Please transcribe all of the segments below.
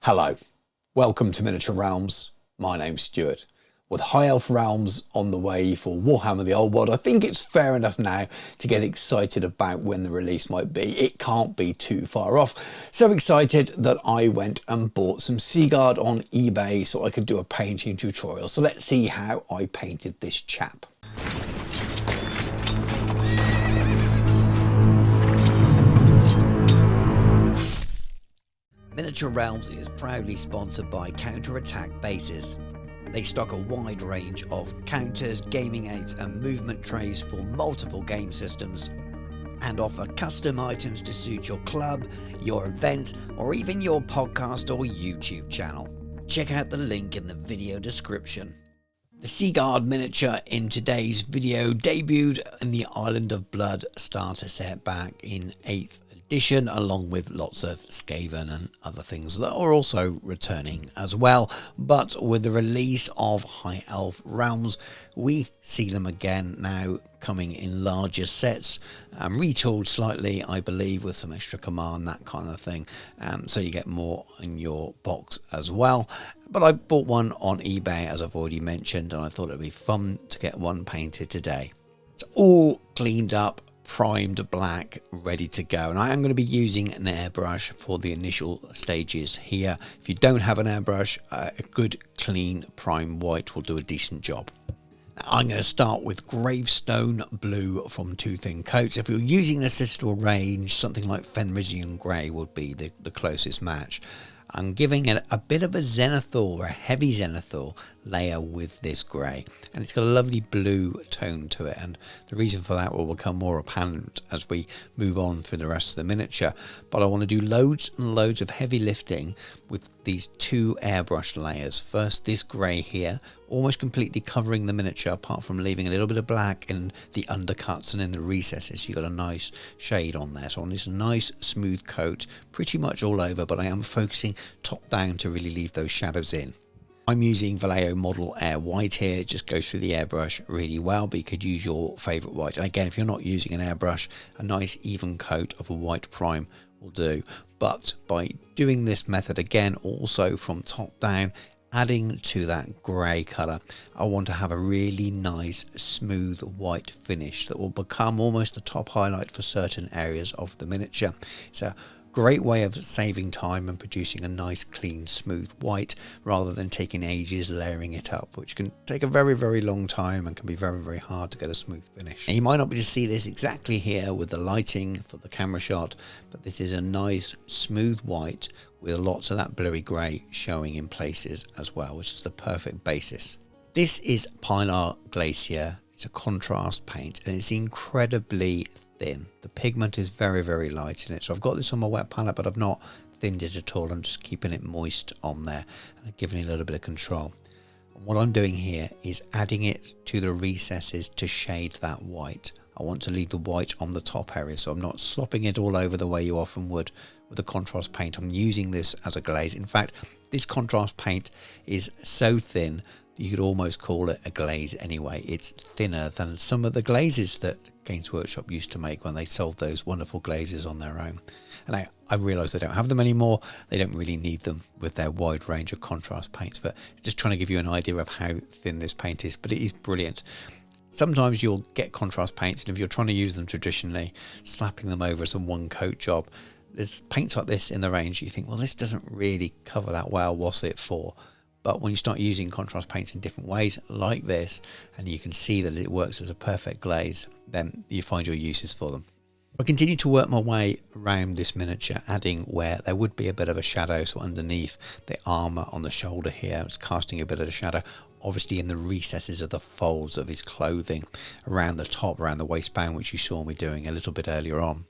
Hello, welcome to Miniature Realms. My name's Stuart. With High Elf Realms on the way for Warhammer the Old World, I think it's fair enough now to get excited about when the release might be. It can't be too far off. So excited that I went and bought some Sea Guard on eBay so I could do a painting tutorial. So let's see how I painted this chap. Miniature Realms is proudly sponsored by Counter-Attack Bases. They stock a wide range of counters, gaming aids and movement trays for multiple game systems and offer custom items to suit your club, your event or even your podcast or YouTube channel. Check out the link in the video description. The Sea Guard miniature in today's video debuted in the Island of Blood starter set back in 8th edition, along with lots of Skaven and other things that are also returning as well. But with the release of High Elf Realms, we see them again now coming in larger sets, retooled slightly, I believe, with some extra command, that kind of thing, so you get more in your box as well. But I bought one on eBay, as I've already mentioned, and I thought it'd be fun to get one painted today. It's all cleaned up, primed black, ready to go, and I am going to be using an airbrush for the initial stages here. If you don't have an airbrush, a good clean prime white will do a decent job. Now, I'm going to start with Gravestone Blue from Two Thin Coats. If you're using an assistable range, something like Fenrisian Grey would be the closest match. I'm giving it a bit of a Zenithal, a heavy Zenithal layer with this grey, and it's got a lovely blue tone to it, and the reason for that will become more apparent as we move on through the rest of the miniature. But I want to do loads and loads of heavy lifting with these two airbrush layers. First, this grey here, almost completely covering the miniature apart from leaving a little bit of black in the undercuts and in the recesses. You got a nice shade on there, so on this nice smooth coat pretty much all over, but I am focusing top down to really leave those shadows in. I'm using Vallejo Model Air White here. It just goes through the airbrush really well, but you could use your favourite white. And again, if you're not using an airbrush, a nice even coat of a white prime will do. But by doing this method again, also from top down, adding to that grey colour, I want to have a really nice smooth white finish that will become almost the top highlight for certain areas of the miniature. It's a great way of saving time and producing a nice clean smooth white rather than taking ages layering it up, which can take a very long time and can be very hard to get a smooth finish. And you might not be able to see this exactly here with the lighting for the camera shot, but this is a nice smooth white with lots of that bluey grey showing in places as well, which is the perfect basis. This is Pilar Glacier. It's a contrast paint and it's incredibly thin. The pigment is very light in it, so I've got this on my wet palette, but I've not thinned it at all. I'm just keeping it moist on there and giving it a little bit of control. And what I'm doing here is adding it to the recesses to shade that white. I want to leave the white on the top area, so I'm not slopping it all over the way you often would with a contrast paint. I'm using this as a glaze. In fact, this contrast paint is so thin you could almost call it a glaze anyway. It's thinner than some of the glazes that Games Workshop used to make when they sold those wonderful glazes on their own. And I realise they don't have them anymore. They don't really need them with their wide range of contrast paints, but just trying to give you an idea of how thin this paint is, but it is brilliant. Sometimes you'll get contrast paints, and if you're trying to use them traditionally, slapping them over as a one coat job, there's paints like this in the range, you think, well, this doesn't really cover that well, what's it for? But when you start using contrast paints in different ways like this, and you can see that it works as a perfect glaze, then you find your uses for them. I continue to work my way around this miniature, adding where there would be a bit of a shadow. So underneath the armour on the shoulder here, it's casting a bit of a shadow. Obviously in the recesses of the folds of his clothing, around the top, around the waistband, which you saw me doing a little bit earlier on.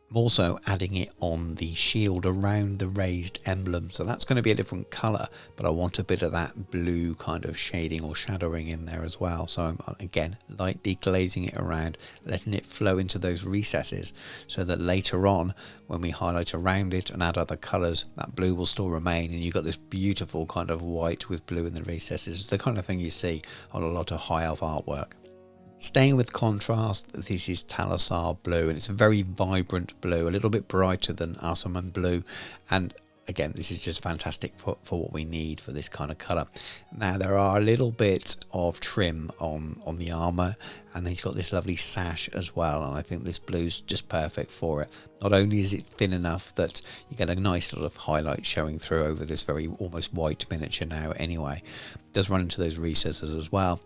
I'm also adding it on the shield around the raised emblem, so that's going to be a different colour, but I want a bit of that blue kind of shading or shadowing in there as well. So I'm again lightly glazing it around, letting it flow into those recesses so that later on when we highlight around it and add other colours, that blue will still remain and you've got this beautiful kind of white with blue in the recesses, the kind of thing you see on a lot of high elf artwork. Staying with contrast, this is Talasar blue, and it's a very vibrant blue, a little bit brighter than Assaman blue, and again, this is just fantastic for what we need for this kind of colour. Now there are a little bit of trim on the armour, and he's got this lovely sash as well, and I think this blue's just perfect for it. Not only is it thin enough that you get a nice sort of highlight showing through over this very almost white miniature now anyway, it does run into those recesses as well,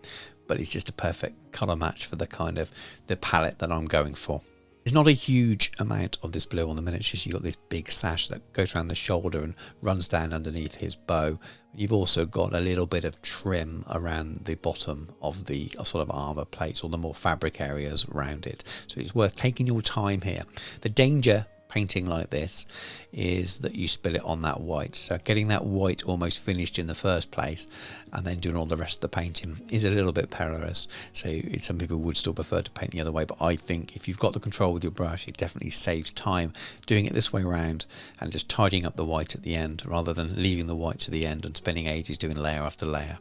but it's just a perfect colour match for the kind of the palette that I'm going for. There's not a huge amount of this blue on the miniatures. You've got this big sash that goes around the shoulder and runs down underneath his bow. You've also got a little bit of trim around the bottom of the sort of armour plates, or the more fabric areas around it. So it's worth taking your time here. The danger painting like this is that you spill it on that white, so getting that white almost finished in the first place and then doing all the rest of the painting is a little bit perilous. So some people would still prefer to paint the other way, but I think if you've got the control with your brush, it definitely saves time doing it this way around and just tidying up the white at the end rather than leaving the white to the end and spending ages doing layer after layer.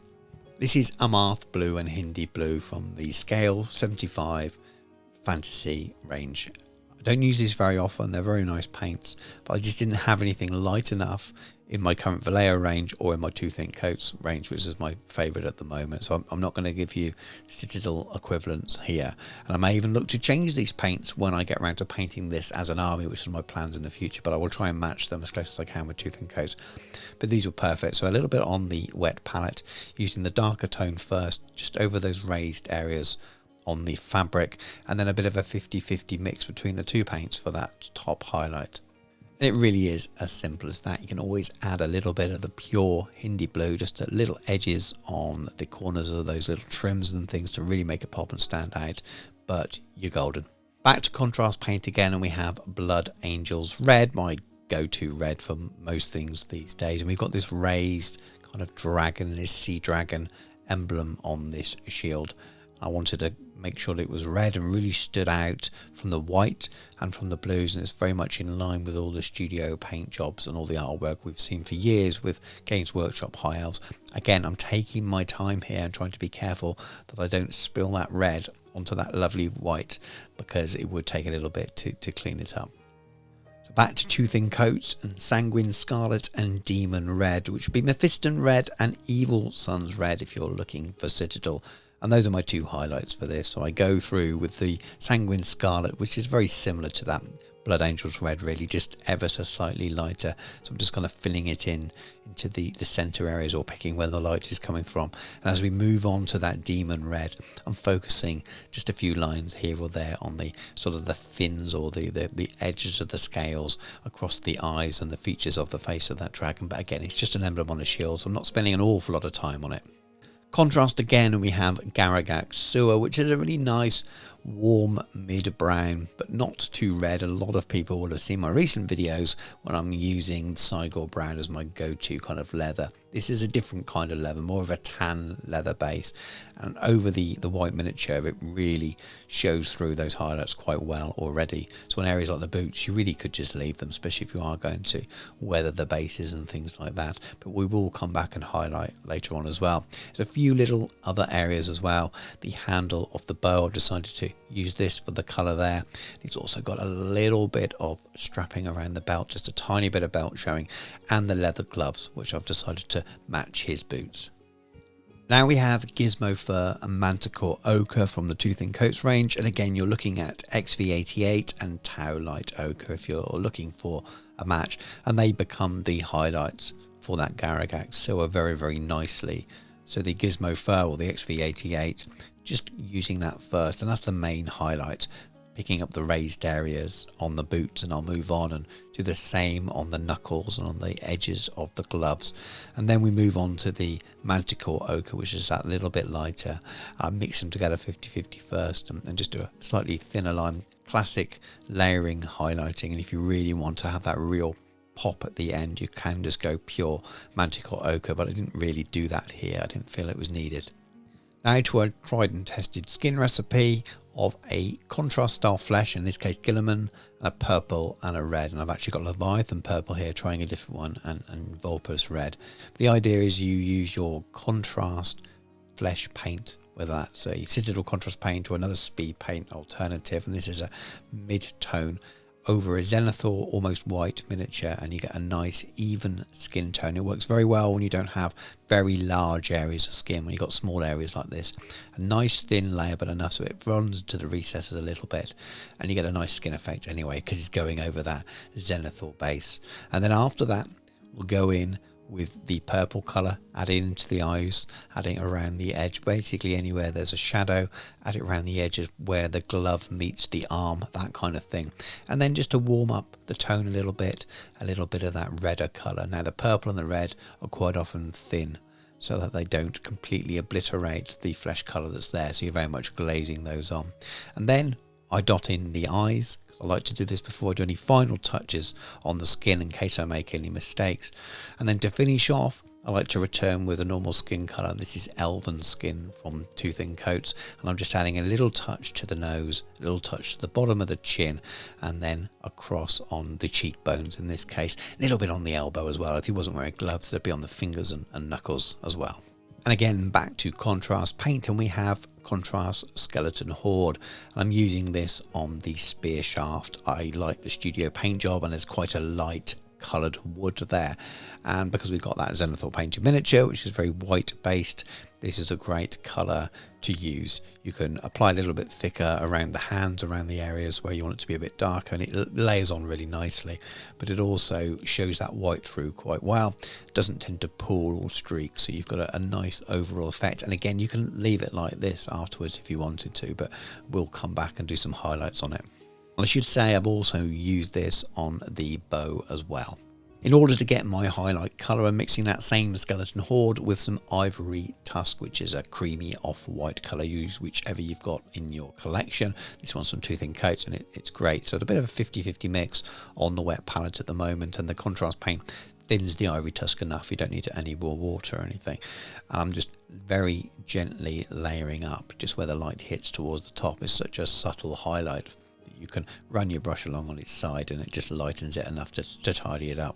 This is Amarth Blue and Hindi Blue from the Scale 75 Fantasy range. I don't use these very often, they're very nice paints, but I just didn't have anything light enough in my current Vallejo range or in my Two Thin Coats range, which is my favourite at the moment. So I'm not going to give you Citadel equivalents here. And I may even look to change these paints when I get around to painting this as an army, which is my plans in the future, but I will try and match them as close as I can with Two Thin Coats. But these were perfect. So a little bit on the wet palette, using the darker tone first, just over those raised areas on the fabric, and then a bit of a 50-50 mix between the two paints for that top highlight. And it really is as simple as that. You can always add a little bit of the pure Hindi blue, just at little edges on the corners of those little trims and things to really make it pop and stand out, but you're golden. Back to contrast paint again, and we have Blood Angels Red, my go-to red for most things these days. And we've got this raised kind of dragon, this sea dragon emblem on this shield. I wanted to make sure that it was red and really stood out from the white and from the blues, and it's very much in line with all the studio paint jobs and all the artwork we've seen for years with Games Workshop High Elves. Again, I'm taking my time here and trying to be careful that I don't spill that red onto that lovely white, because it would take a little bit to clean it up. So back to Two Thin Coats and Sanguine Scarlet and Demon Red, which would be Mephiston Red and Evil Sons Red if you're looking for Citadel. And those are my two highlights for this. So I go through with the Sanguine Scarlet, which is very similar to that Blood Angels Red, really, just ever so slightly lighter. So I'm just kind of filling it into the centre areas, or picking where the light is coming from. And as we move on to that Demon Red, I'm focusing just a few lines here or there on the sort of the fins or the edges of the scales across the eyes and the features of the face of that dragon. But again, it's just an emblem on a shield, so I'm not spending an awful lot of time on it. Contrast again, and we have Garagak Sewer, which is a really nice warm mid-brown, but not too red. A lot of people will have seen my recent videos when I'm using Cygor brown as my go-to kind of leather. This is a different kind of leather, more of a tan leather base, and over the white miniature it really shows through those highlights quite well already. So in areas like the boots, you really could just leave them, especially if you are going to weather the bases and things like that, but we will come back and highlight later on as well. There's a few little other areas as well. The handle of the bow, I've decided to use this for the colour there. It's also got a little bit of strapping around the belt, just a tiny bit of belt showing, and the leather gloves, which I've decided to match his boots. Now we have Gizmo Fur and Manticore Ochre from the Two Thin Coats range, and again you're looking at XV88 and Tau Light Ochre if you're looking for a match, and they become the highlights for that Garagak Sewer very, very nicely. So the Gizmo Fur or the XV88, just using that first, and that's the main highlight, picking up the raised areas on the boots, and I'll move on and do the same on the knuckles and on the edges of the gloves. And then we move on to the Manticore Ochre, which is that little bit lighter. I mix them together 50-50 first, and just do a slightly thinner line, classic layering, highlighting. And if you really want to have that real pop at the end, you can just go pure Manticore Ochre, but I didn't really do that here. I didn't feel it was needed. Now to a tried and tested skin recipe of a contrast style flesh, in this case Guilliman, and a purple and a red, and I've actually got Leviathan purple here, trying a different one, and Vulpus red. The idea is you use your contrast flesh paint, whether that's a Citadel contrast paint or another speed paint alternative, and this is a mid-tone over a Zenithal almost white miniature, and you get a nice even skin tone. It works very well when you don't have very large areas of skin, when you've got small areas like this. A nice thin layer, but enough so it runs to the recesses a little bit, and you get a nice skin effect anyway because it's going over that Zenithal base. And then after that we'll go in with the purple colour, add it into the eyes, adding it around the edge, basically anywhere there's a shadow, add it around the edges where the glove meets the arm, that kind of thing. And then just to warm up the tone a little bit of that redder colour. Now the purple and the red are quite often thin, so that they don't completely obliterate the flesh colour that's there, so you're very much glazing those on. And then I dot in the eyes, because I like to do this before I do any final touches on the skin in case I make any mistakes. And then to finish off, I like to return with a normal skin colour. This is Elven Skin from Two Thin Coats, and I'm just adding a little touch to the nose, a little touch to the bottom of the chin, and then across on the cheekbones in this case, a little bit on the elbow as well. If he wasn't wearing gloves, there'd be on the fingers and knuckles as well. And again, back to contrast paint, and we have contrast skeleton horde. I'm using this on the spear shaft. I like the studio paint job, and there's quite a light coloured wood there, and because we've got that Zenithal painted miniature which is very white based, this is a great colour to use. You can apply a little bit thicker around the hands, around the areas where you want it to be a bit darker, and it layers on really nicely, but it also shows that white through quite well. It doesn't tend to pool or streak, so you've got a nice overall effect. And again, you can leave it like this afterwards if you wanted to, but we'll come back and do some highlights on it. I should say I've also used this on the bow as well. In order to get my highlight colour, I'm mixing that same skeleton horde with some ivory tusk, which is a creamy off-white colour. Use whichever you've got in your collection. This one's from Two Thin Coats, and it's great. So it's a bit of a 50-50 mix on the wet palette at the moment, and the contrast paint thins the ivory tusk enough. You don't need any more water or anything. And I'm just very gently layering up just where the light hits towards the top. It's such a subtle highlight. You can run your brush along on its side and it just lightens it enough to tidy it up.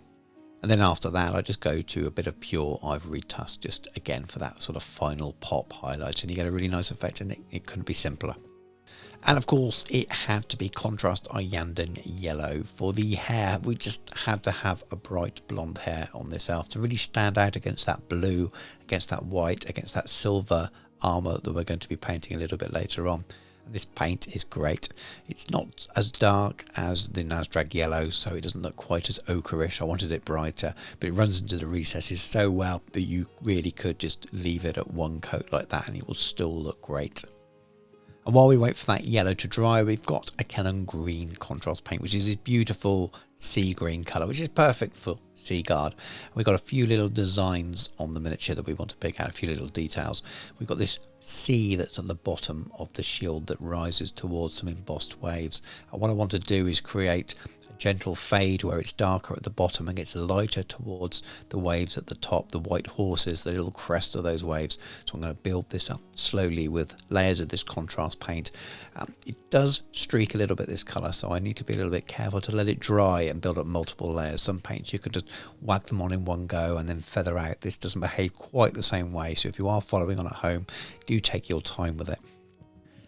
And then after that I just go to a bit of pure ivory tusk, just again for that sort of final pop highlight, and you get a really nice effect, and it couldn't be simpler. And of course it had to be contrast Iyanden yellow. For the hair, we just had to have a bright blonde hair on this elf to really stand out against that blue, against that white, against that silver armour that we're going to be painting a little bit later on. This paint is great. It's not as dark as the Nazdrag yellow, so it doesn't look quite as ochreish. I wanted it brighter, but it runs into the recesses so well that you really could just leave it at one coat like that and it will still look great. And while we wait for that yellow to dry, we've got a Kellan green contrast paint, which is this beautiful sea green colour, which is perfect for Sea Guard. We've got a few little designs on the miniature that we want to pick out, a few little details. We've got this sea that's at the bottom of the shield that rises towards some embossed waves. And what I want to do is create a gentle fade where it's darker at the bottom and gets lighter towards the waves at the top, the white horses, the little crest of those waves. So I'm going to build this up slowly with layers of this contrast paint. It does streak a little bit, this colour, so I need to be a little bit careful to let it dry and build up multiple layers. Some paints you could just whack them on in one go and then feather out. This doesn't behave quite the same way, so if you are following on at home, do take your time with it.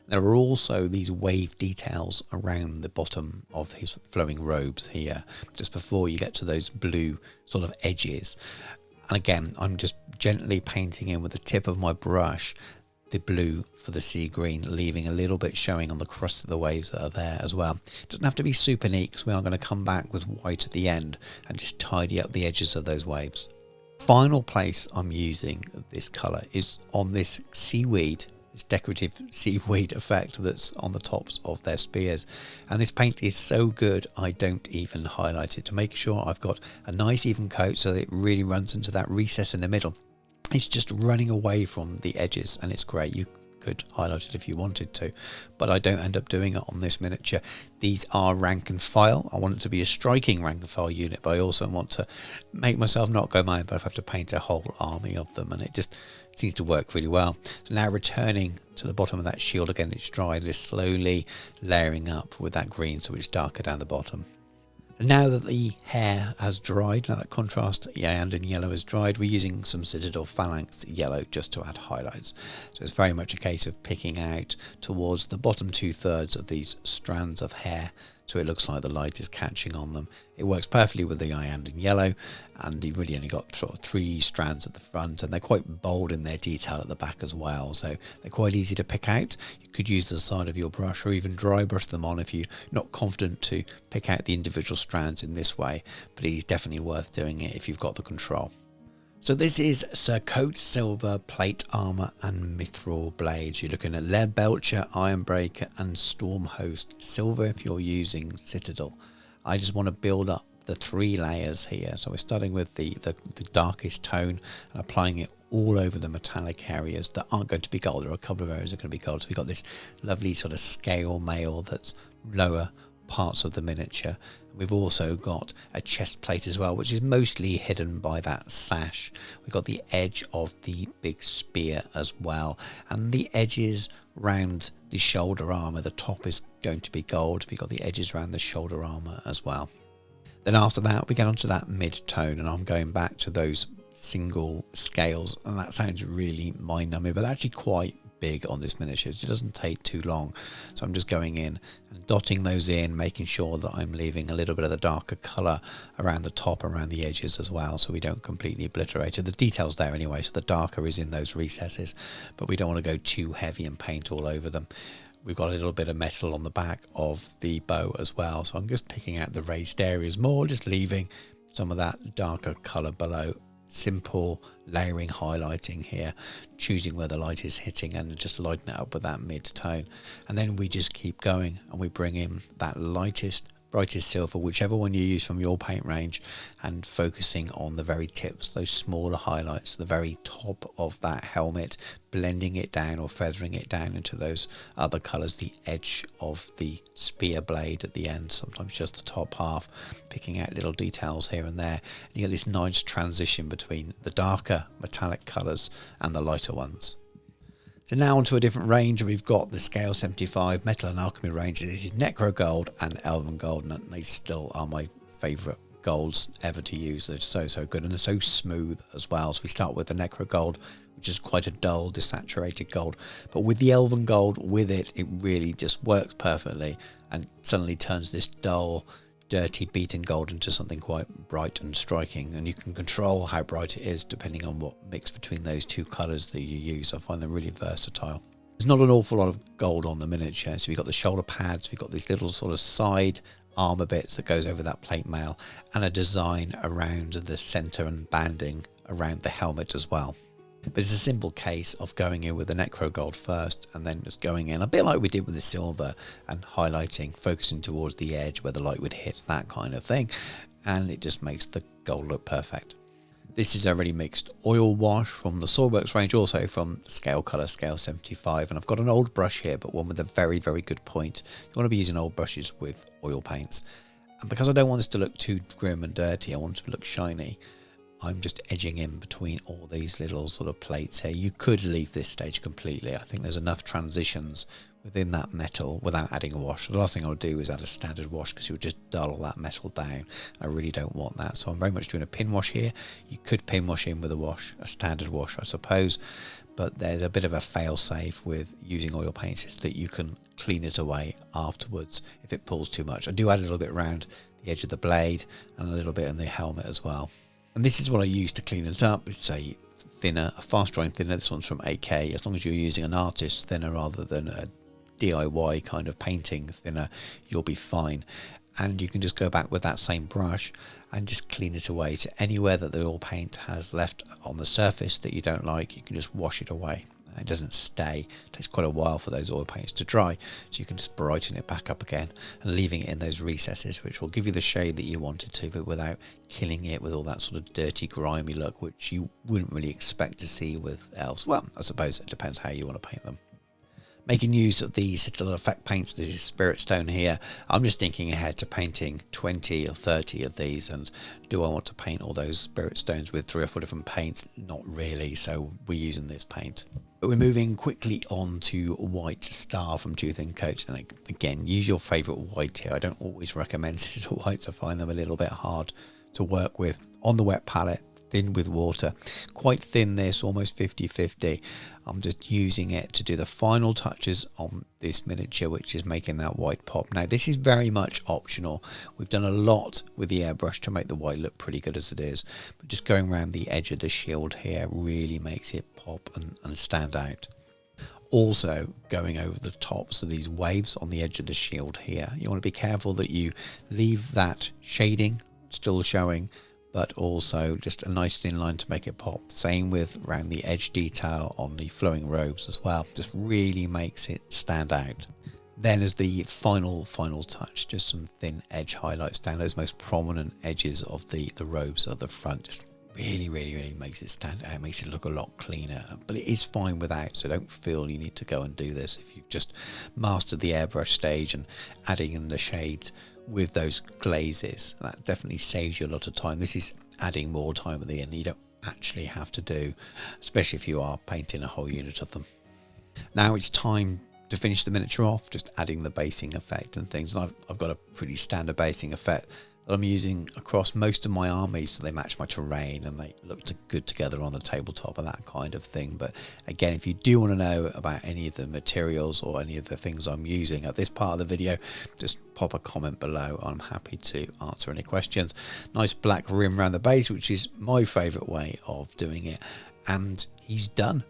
There are also these wave details around the bottom of his flowing robes here, just before you get to those blue sort of edges. And again, I'm just gently painting in with the tip of my brush the blue for the sea green, leaving a little bit showing on the crust of the waves that are there as well. It doesn't have to be super neat, because we are going to come back with white at the end and just tidy up the edges of those waves. Final place I'm using this colour is on this seaweed, this decorative seaweed effect that's on the tops of their spears. And this paint is so good I don't even highlight it, to make sure I've got a nice even coat so that it really runs into that recess in the middle. It's just running away from the edges, and it's great. You could highlight it if you wanted to, but I don't end up doing it on this miniature. These are rank and file. I want it to be a striking rank and file unit, but I also want to make myself not go mad, but I have to paint a whole army of them, and it just seems to work really well. So now returning to the bottom of that shield again, it's dried, it's slowly layering up with that green so it's darker down the bottom. And now that the hair has dried, now that contrast Iyanden yellow has dried, we're using some Citadel Phalanx yellow just to add highlights. So it's very much a case of picking out towards the bottom 2/3 of these strands of hair so it looks like the light is catching on them. It works perfectly with the cyan and yellow, and you've really only got sort of 3 strands at the front, and they're quite bold in their detail at the back as well, so they're quite easy to pick out. You could use the side of your brush or even dry brush them on if you're not confident to pick out the individual strands in this way, but it is definitely worth doing it if you've got the control. So this is Surcoat Silver Plate Armour and Mithril Blades. You're looking at Lead Belcher, Ironbreaker and Stormhost Silver if you're using Citadel. I just want to build up the 3 layers here. So we're starting with the darkest tone and applying it all over the metallic areas that aren't going to be gold. There are a couple of areas that are going to be gold. So we've got this lovely sort of scale mail that's lower parts of the miniature. We've also got a chest plate as well, which is mostly hidden by that sash. We've got the edge of the big spear as well, and the edges round the shoulder armour. The top is going to be gold. We've got the edges around the shoulder armour as well. Then after that we get onto that mid-tone, and I'm going back to those single scales, and that sounds really mind-numbing, but actually quite big on this miniature. It doesn't take too long, so I'm just going in and dotting those in, making sure that I'm leaving a little bit of the darker colour around the top, around the edges as well, so we don't completely obliterate it. The detail's there anyway, so the darker is in those recesses, but we don't want to go too heavy and paint all over them. We've got a little bit of metal on the back of the bow as well, so I'm just picking out the raised areas more, just leaving some of that darker colour below. Simple layering, highlighting here, choosing where the light is hitting and just lighten it up with that mid-tone, and then we just keep going and we bring in that lightest, brightest silver, whichever one you use from your paint range, and focusing on the very tips, those smaller highlights, the very top of that helmet, blending it down or feathering it down into those other colours, the edge of the spear blade at the end, sometimes just the top half, picking out little details here and there. And you get this nice transition between the darker metallic colours and the lighter ones. So now onto a different range. We've got the Scale 75 Metal and Alchemy range. This is Necro Gold and Elven Gold, and they still are my favourite golds ever to use. They're so good, and they're so smooth as well. So we start with the Necro Gold, which is quite a dull, desaturated gold, but with the Elven Gold with it, it really just works perfectly and suddenly turns this dull, dirty, beaten gold into something quite bright and striking, and you can control how bright it is depending on what mix between those 2 colours that you use. I find them really versatile. There's not an awful lot of gold on the miniature, so we've got the shoulder pads, we've got these little sort of side armour bits that goes over that plate mail, and a design around the centre and banding around the helmet as well. But it's a simple case of going in with the Necro Gold first and then just going in a bit like we did with the silver and highlighting, focusing towards the edge where the light would hit, that kind of thing, and it just makes the gold look perfect. This is a ready mixed oil wash from the Swordworks range, also from Scale Colour Scale 75, and I've got an old brush here, but one with a very good point. You want to be using old brushes with oil paints, and because I don't want this to look too grim and dirty, I want it to look shiny, I'm just edging in between all these little sort of plates here. You could leave this stage completely. I think there's enough transitions within that metal without adding a wash. The last thing I would do is add a standard wash because it would just dull that metal down. I really don't want that. So I'm very much doing a pin wash here. You could pin wash in with a wash, a standard wash, I suppose, but there's a bit of a fail-safe with using oil paints is that you can clean it away afterwards if it pulls too much. I do add a little bit around the edge of the blade and a little bit in the helmet as well. And this is what I use to clean it up. It's a thinner, a fast drying thinner. This one's from AK. As long as you're using an artist's thinner rather than a DIY kind of painting thinner, you'll be fine. And you can just go back with that same brush and just clean it away. So anywhere that the oil paint has left on the surface that you don't like, you can just wash it away. It doesn't stay. It takes quite a while for those oil paints to dry, so you can just brighten it back up again and leaving it in those recesses, which will give you the shade that you wanted to, but without killing it with all that sort of dirty, grimy look, which you wouldn't really expect to see with elves. Well, I suppose it depends how you want to paint them. Making use of these little effect paints, this is Spirit Stone here. I'm just thinking ahead to painting 20 or 30 of these, and do I want to paint all those Spirit Stones with 3 or 4 different paints? Not really, so we're using this paint. But we're moving quickly on to White Star from Tooth and Coat, and again, use your favourite white here. I don't always recommend digital whites. I find them a little bit hard to work with. On the wet palette, thin with water. Quite thin this, almost 50-50. I'm just using it to do the final touches on this miniature, which is making that white pop. Now this is very much optional. We've done a lot with the airbrush to make the white look pretty good as it is, but just going around the edge of the shield here really makes it pop and stand out. Also going over the tops of these waves on the edge of the shield here, you want to be careful that you leave that shading still showing, but also just a nice thin line to make it pop. Same with around the edge detail on the flowing robes as well, just really makes it stand out. Then as the final touch, just some thin edge highlights down those most prominent edges of the robes at the front. Just really makes it stand out, makes it look a lot cleaner, but it is fine without, so don't feel you need to go and do this if you've just mastered the airbrush stage and adding in the shades with those glazes. That definitely saves you a lot of time. This is adding more time at the end you don't actually have to do, especially if you are painting a whole unit of them. Now it's time to finish the miniature off, just adding the basing effect and things. And I've got a pretty standard basing effect that I'm using across most of my armies, so they match my terrain and they look good together on the tabletop and that kind of thing. But again, if you do want to know about any of the materials or any of the things I'm using at this part of the video, just pop a comment below. I'm happy to answer any questions. Nice black rim around the base, which is my favorite way of doing it, and he's done.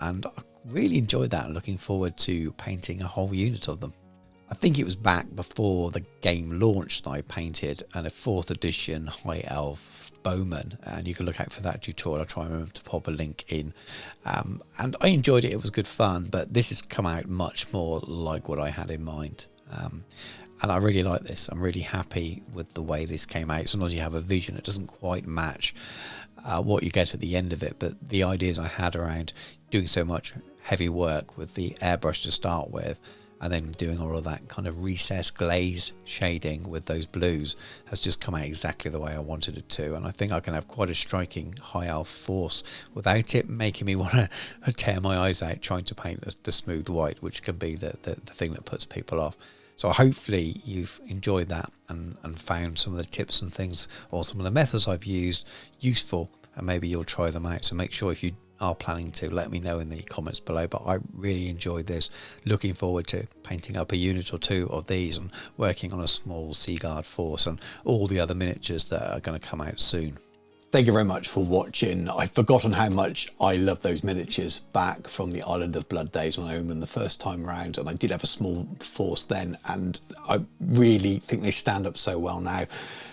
And I really enjoyed that, and looking forward to painting a whole unit of them. I think it was back before the game launched that I painted a 4th edition High Elf Bowman, and you can look out for that tutorial. I'll try and remember to pop a link in. And I enjoyed it, it was good fun, but this has come out much more like what I had in mind. And I really like this. I'm really happy with the way this came out. Sometimes you have a vision, it doesn't quite match what you get at the end of it, but the ideas I had around doing so much heavy work with the airbrush to start with, and then doing all of that kind of recessed glaze shading with those blues has just come out exactly the way I wanted it to. And I think I can have quite a striking high elf force without it making me want to tear my eyes out trying to paint the smooth white, which can be the thing that puts people off. So hopefully you've enjoyed that and found some of the tips and things, or some of the methods I've used, useful, and maybe you'll try them out. So make sure, if you are planning to, let me know in the comments below. But I really enjoyed this, looking forward to painting up a unit or two of these and working on a small Sea Guard force and all the other miniatures that are going to come out soon. Thank you very much for watching. I've forgotten how much I love those miniatures back from the Island of Blood days when I owned them the first time round, and I did have a small force then, and I really think they stand up so well now.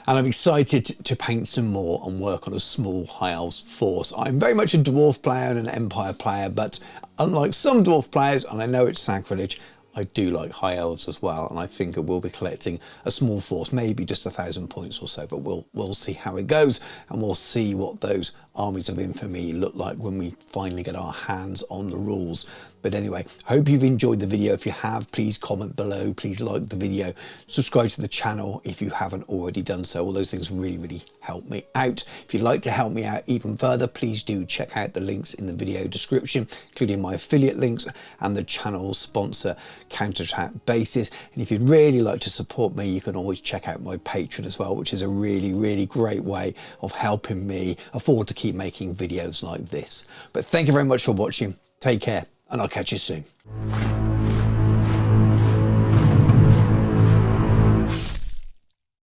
And I'm excited to paint some more and work on a small High Elves force. I'm very much a Dwarf player and an Empire player, but unlike some Dwarf players, and I know it's sacrilege, I do like High Elves as well, and I think I will be collecting a small force, maybe just 1,000 points or so, but we'll see how it goes, and we'll see what those armies of infamy look like when we finally get our hands on the rules. But anyway, I hope you've enjoyed the video. If you have, please comment below, please like the video, subscribe to the channel if you haven't already done so. All those things really help me out. If you'd like to help me out even further, please do check out the links in the video description, including my affiliate links and the channel sponsor, Counterattack Bases. And if you'd really like to support me, you can always check out my Patreon as well, which is a really great way of helping me afford to keep making videos like this. But thank you very much for watching. Take care, and I'll catch you soon.